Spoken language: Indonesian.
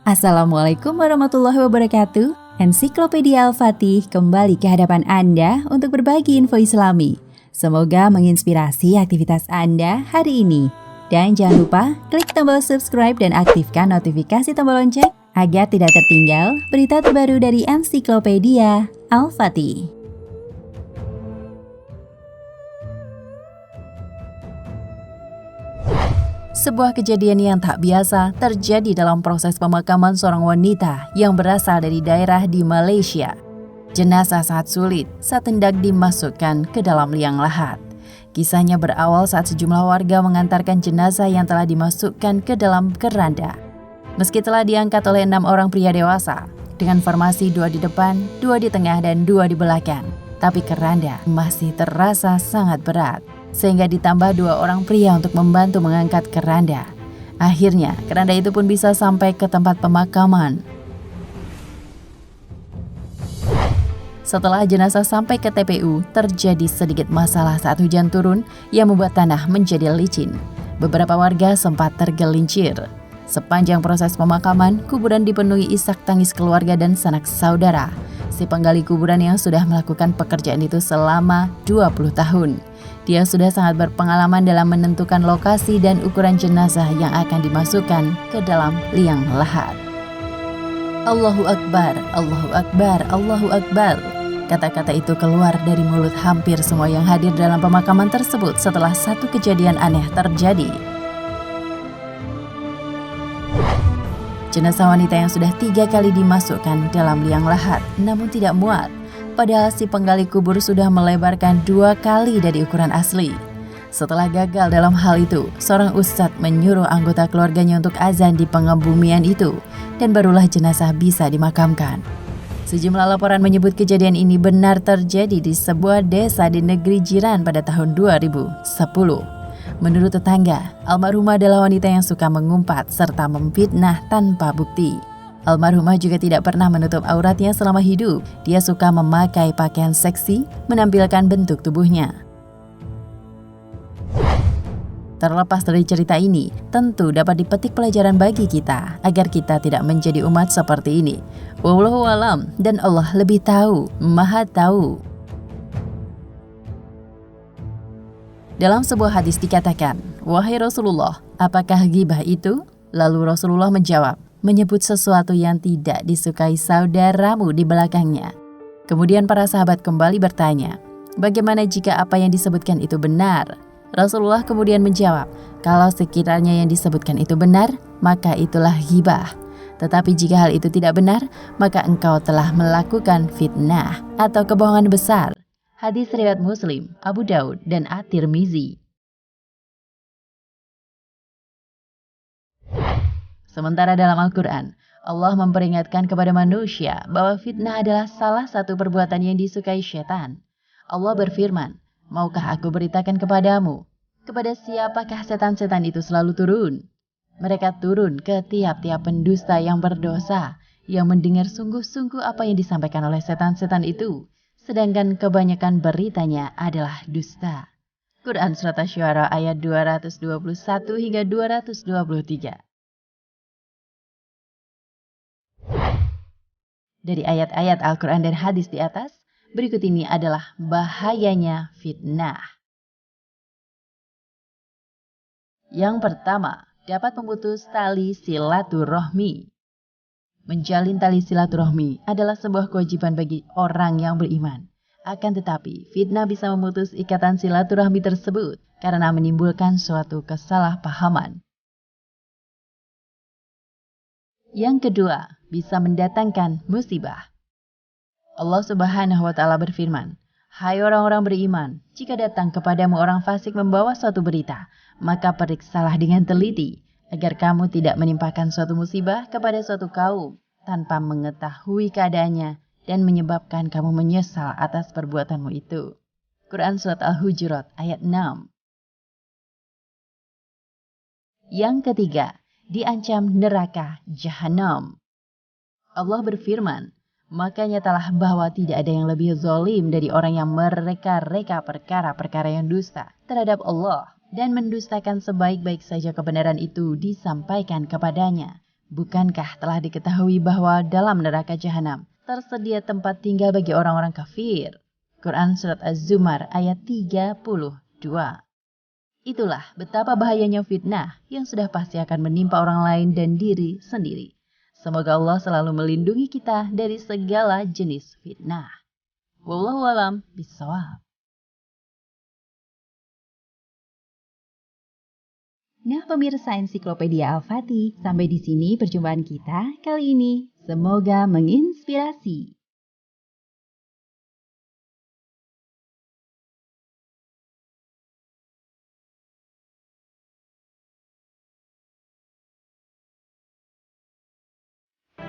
Assalamualaikum warahmatullahi wabarakatuh. Ensiklopedia Al-Fatih kembali ke hadapan Anda untuk berbagi info Islami. Semoga menginspirasi aktivitas Anda hari ini. Dan jangan lupa klik tombol subscribe dan aktifkan notifikasi tombol lonceng agar tidak tertinggal berita terbaru dari Ensiklopedia Al-Fatih. Sebuah kejadian yang tak biasa terjadi dalam proses pemakaman seorang wanita yang berasal dari daerah di Malaysia. Jenazah sangat sulit saat hendak dimasukkan ke dalam liang lahat. Kisahnya berawal saat sejumlah warga mengantarkan jenazah yang telah dimasukkan ke dalam keranda. Meski telah diangkat oleh 6 orang pria dewasa, dengan formasi 2 di depan, 2 di tengah, dan 2 di belakang, tapi keranda masih terasa sangat berat. Sehingga ditambah 2 orang pria untuk membantu mengangkat keranda. Akhirnya, keranda itu pun bisa sampai ke tempat pemakaman. Setelah jenazah sampai ke TPU, terjadi sedikit masalah saat hujan turun yang membuat tanah menjadi licin. Beberapa warga sempat tergelincir. Sepanjang proses pemakaman, kuburan dipenuhi isak tangis keluarga dan sanak saudara. Si penggali kuburan yang sudah melakukan pekerjaan itu selama 20 tahun. Dia sudah sangat berpengalaman dalam menentukan lokasi dan ukuran jenazah yang akan dimasukkan ke dalam liang lahat. Allahu Akbar, Allahu Akbar, Allahu Akbar. Kata-kata itu keluar dari mulut hampir semua yang hadir dalam pemakaman tersebut setelah satu kejadian aneh terjadi. Jenazah wanita yang sudah 3 kali dimasukkan dalam liang lahat namun tidak muat. Padahal si penggali kubur sudah melebarkan 2 kali dari ukuran asli. Setelah gagal dalam hal itu, seorang ustadz menyuruh anggota keluarganya untuk azan di pengebumian itu, dan barulah jenazah bisa dimakamkan. Sejumlah laporan menyebut kejadian ini benar terjadi di sebuah desa di negeri jiran pada tahun 2010. Menurut tetangga, almarhumah adalah wanita yang suka mengumpat serta memfitnah tanpa bukti. Almarhumah juga tidak pernah menutup auratnya selama hidup. Dia suka memakai pakaian seksi, menampilkan bentuk tubuhnya. Terlepas dari cerita ini, tentu dapat dipetik pelajaran bagi kita, agar kita tidak menjadi umat seperti ini. Wallahu a'lam, dan Allah lebih tahu, Maha tahu. Dalam sebuah hadis dikatakan, "Wahai Rasulullah, apakah ghibah itu?" Lalu Rasulullah menjawab, menyebut sesuatu yang tidak disukai saudaramu di belakangnya. Kemudian para sahabat kembali bertanya, bagaimana jika apa yang disebutkan itu benar? Rasulullah kemudian menjawab, kalau sekiranya yang disebutkan itu benar, maka itulah ghibah. Tetapi jika hal itu tidak benar, maka engkau telah melakukan fitnah atau kebohongan besar. Hadis riwayat Muslim, Abu Daud, dan At-Tirmizi. Sementara dalam Al-Quran, Allah memperingatkan kepada manusia bahwa fitnah adalah salah satu perbuatan yang disukai syaitan. Allah berfirman, maukah aku beritakan kepadamu, kepada siapakah setan-setan itu selalu turun? Mereka turun ke tiap-tiap pendusta yang berdosa, yang mendengar sungguh-sungguh apa yang disampaikan oleh setan-setan itu, sedangkan kebanyakan beritanya adalah dusta. Quran Surat Asy-Syu'ara ayat 221 hingga 223. Dari ayat-ayat Al-Quran dan hadis di atas, berikut ini adalah bahayanya fitnah. Yang pertama, dapat memutus tali silaturahmi. Menjalin tali silaturahmi adalah sebuah kewajiban bagi orang yang beriman. Akan tetapi, fitnah bisa memutus ikatan silaturahmi tersebut karena menimbulkan suatu kesalahpahaman. Yang kedua, bisa mendatangkan musibah. Allah Subhanahu wa Ta'ala berfirman, hai orang-orang beriman, jika datang kepadamu orang fasik membawa suatu berita, maka periksalah dengan teliti, agar kamu tidak menimpakan suatu musibah kepada suatu kaum, tanpa mengetahui keadaannya, dan menyebabkan kamu menyesal atas perbuatanmu itu. Quran Surat Al-Hujurat ayat 6. Yang ketiga, diancam neraka jahanam. Allah berfirman, maka nyatalah bahwa tidak ada yang lebih zalim dari orang yang mereka-reka perkara-perkara yang dusta terhadap Allah dan mendustakan sebaik-baik saja kebenaran itu disampaikan kepadanya. Bukankah telah diketahui bahwa dalam neraka jahanam tersedia tempat tinggal bagi orang-orang kafir? Quran Surat Az-Zumar ayat 32. Itulah betapa bahayanya fitnah yang sudah pasti akan menimpa orang lain dan diri sendiri. Semoga Allah selalu melindungi kita dari segala jenis fitnah. Wallahu a'lam bishawab. Nah pemirsa Ensiklopedia Al-Fatih, sampai di sini perjumpaan kita kali ini. Semoga menginspirasi.